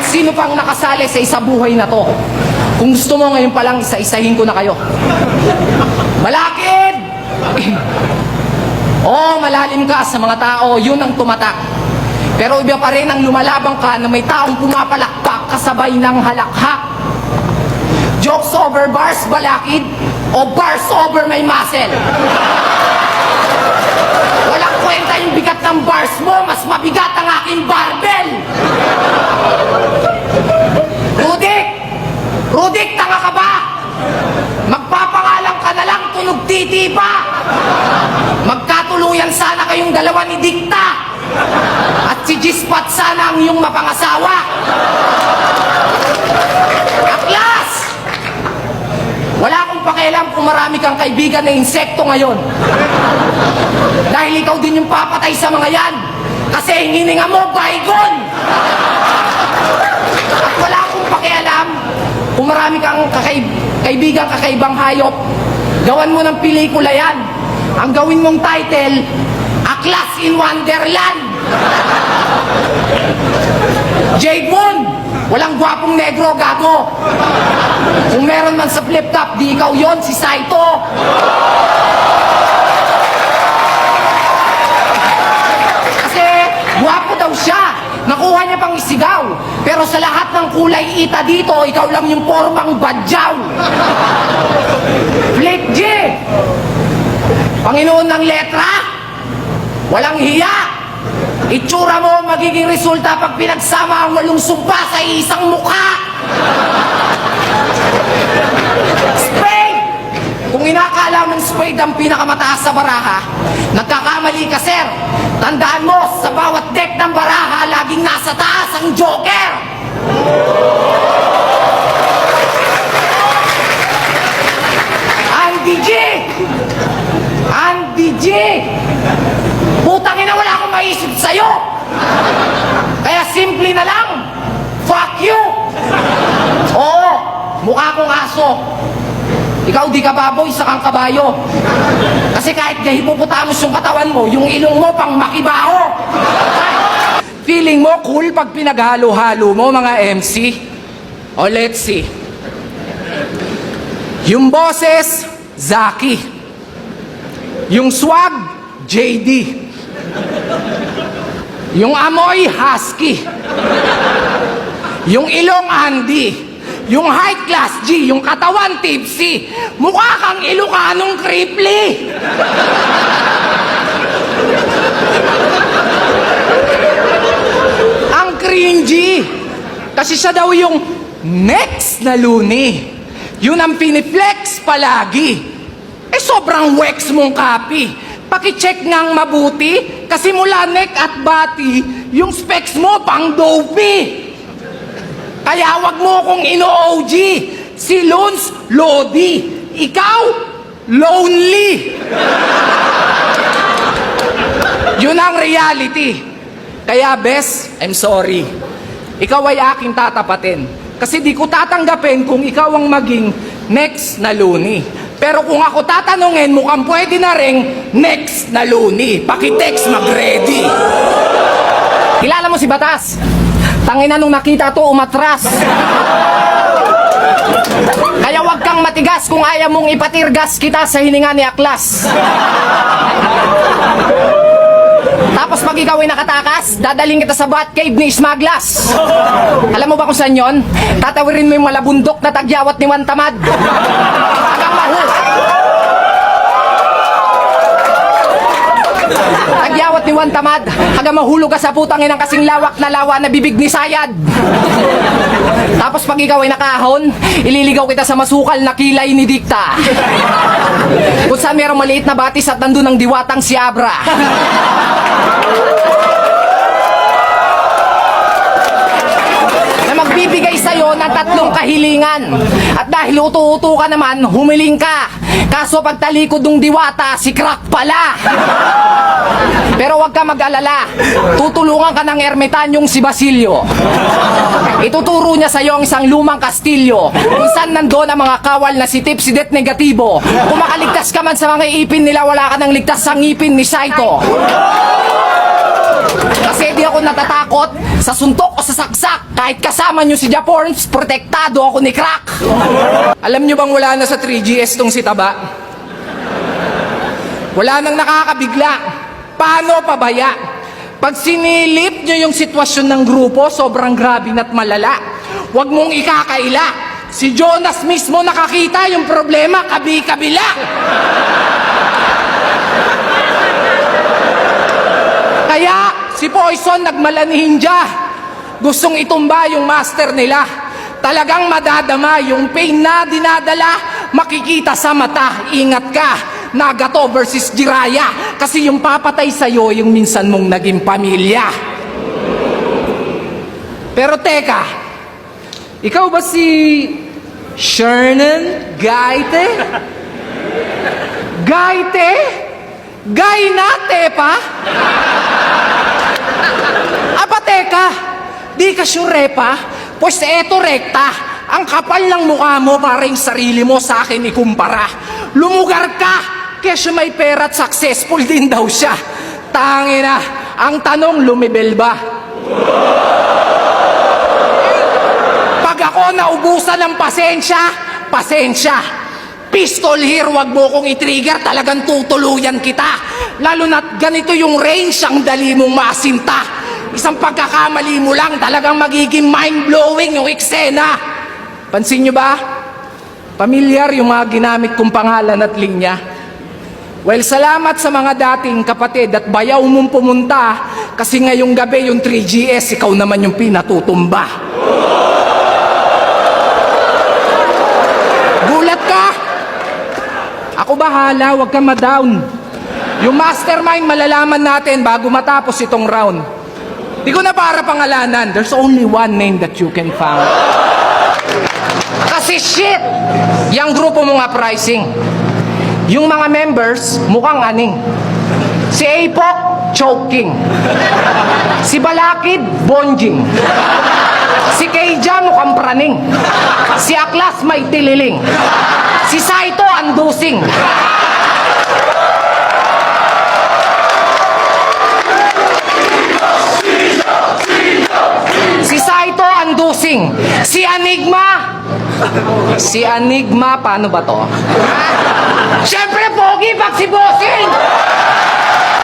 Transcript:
sino pang nakasali sa isa buhay na to. Kung gusto mo ngayon pa lang, isa-isahin ko na kayo. Balakid! Oo, malalim ka sa mga tao, yun ang tumatak. Pero iba pa rin ang lumalabang ka na may taong pumapalakpak kasabay ng halakhak. Jokes over bars, balakid, o bars over my muscle? Walang kwenta yung bigat ng bars mo, mas mabigat ang aking barbell. Rudik! Rudik, tanga ka ba? Magpapangalan ka na lang, tunog titi pa. Magkatuluyan sana kayong dalawa ni Dikta. At si Gispat sana ang iyong mapangasawa. Aklas! Wala akong pakialam kung marami kang kaibigan na insekto ngayon. Dahil ikaw din yung papatay sa mga yan. Kasi hininga mo, baygon! At wala akong pakialam kung marami kang kaibigan, kakaibang hayop. Gawan mo ng pelikula yan. Ang gawin mong title, Aklas in Wonderland. Jade Moon, walang gwapong negro, gago. Kung meron man sa flip top, di ikaw yon, si Saito. Kasi gwapo daw siya. Nakuha niya pang isigaw. Pero sa lahat ng kulay ita dito, ikaw lang yung formang badyaw. Flip G, Panginoon ng letra, walang hiya. Itsura mo magiging resulta pag pinagsama ang walong sumpa sa isang mukha. Spade! Kung inakala mong spade ang pinakamataas sa baraha, nagkakamali ka, sir. Tandaan mo, sa bawat deck ng baraha, laging nasa taas ang joker. Andy G! Andy G! Putang ina, wala akong maisip sa'yo! Kaya simple na lang, fuck you! Oo, mukha kong aso. Ikaw di ka baboy, isa kang kabayo. Kasi kahit na hipopotamos yung katawan mo, yung ilong mo pang makibaho. Feeling mo cool pag pinaghalo-halo mo, mga MC? O let's see. Yung boses, Zaki. Yung swag, JD. Yung amoy, husky. Yung ilong, Andy. Yung height class G, yung katawan tipsy. Mukha kang Ilocanong Cripply. Ang cringy. Kasi siya daw yung next na Looney. Yun ang piniflex palagi. Eh sobrang wex mong copy. Pakicheck ngang mabuti, kasi mula neck at body, yung specs mo pang dopey. Kaya wag mo kong ino-OG, si Lons Lodi, ikaw, lonely. Yun ang reality. Kaya bes, I'm sorry. Ikaw ay aking tatapatin. Kasi di ko tatanggapin kung ikaw ang maging next na Looney. Pero kung ako tatanungin, mukhang pwede na ring next na Looney. Pakitext, mag-ready. Kilala mo si Batas? Tangina nung nakita to, umatras. Kaya wag kang matigas kung ayaw mong ipatirgas kita sa hininga ni Aklas. Tapos pag ikaw ay nakatakas, dadaling kita sa Batcave ni Smaglas. Alam mo ba kung saan yun? Tatawirin mo yung malabundok na tagyawat ni Wantamad. Hanggang tagyawat ni Wantamad, hanggang mahulog ka sa putang inang kasing lawak na lawa na bibig ni Sayad. Tapos pag ikaw ay nakahon, ililigaw kita sa masukal na kilay ni Dikta. Kung saan merong maliit na batis at nandun ang diwatang si Abra. Na magbibigay sa'yo ng 3 kahilingan. At dahil utu-utu ka naman, humiling ka. Kaso pagtalikod ng diwata, si Crack pala. Pero wag ka mag-alala, tutulungan ka ng ermitanyong si Basilio. Ituturo niya sa'yo ang isang lumang kastilyo kung saan nandoon ang mga kawal na si Tipsidet negatibo. Kung makaligtas ka man sa mga ipin nila, wala ka nang ligtas sa ngipin ni Saito. Kasi di ako natatakot sa suntok o sa saksak. Kahit kasama nyo si Japorns, protektado ako ni Crack. Alam nyo bang wala na sa 3GS tong si Taba? Wala nang nakakabigla. Paano pabaya? Pag sinilip nyo yung sitwasyon ng grupo, sobrang grabe na't malala. Huwag mong ikakaila. Si Jonas mismo nakakita yung problema, kabi-kabila. Kaya si Poison nagmalanihin dya. Gustong itumba yung master nila. Talagang madadama yung pain na dinadala, makikita sa mata. Ingat ka, Nagato versus Jiraya. Kasi yung papatay sa'yo, yung minsan mong naging pamilya. Pero teka, ikaw ba si Shernan Gaite? Gaite? Gainate pa? Aba teka, di ka sure pa? Pues eto rekta, ang kapal ng mukha mo para yung sarili mo sa akin ikumpara. Lumugar ka, kesyo may pera at successful din daw siya. Tangina, ang tanong lumibel ba? Pag ako naubusan ng pasensya. Pistol here, wag mo kong i-trigger, talagang tutuluyan kita. Lalo na't ganito yung range, ang dali mong masinta. Isang pagkakamali mo lang, talagang magiging mind-blowing yung eksena. Pansin nyo ba? Pamilyar yung mga ginamit kong pangalan at linya. Well, salamat sa mga dating kapatid at bayaw mong pumunta kasi ngayong gabi yung 3GS, ikaw naman yung pinatutumba. Gulat ka? Ako bahala, huwag kang ma-down. Yung mastermind malalaman natin bago matapos itong round. Di ko na para pangalanan. There's only one name that you can find. Kasi shit! Yang grupo mo nga pricing. Yung mga members, mukhang aning. Si Apok, choking. Si Balakid, bonjing. Si Keija, mukhang praning. Si Aklas, may tililing. Si Saito, andusing. Si Saito, andusing. Si Enigma, paano ba to? Siyempre, pogi, pag si Bossing!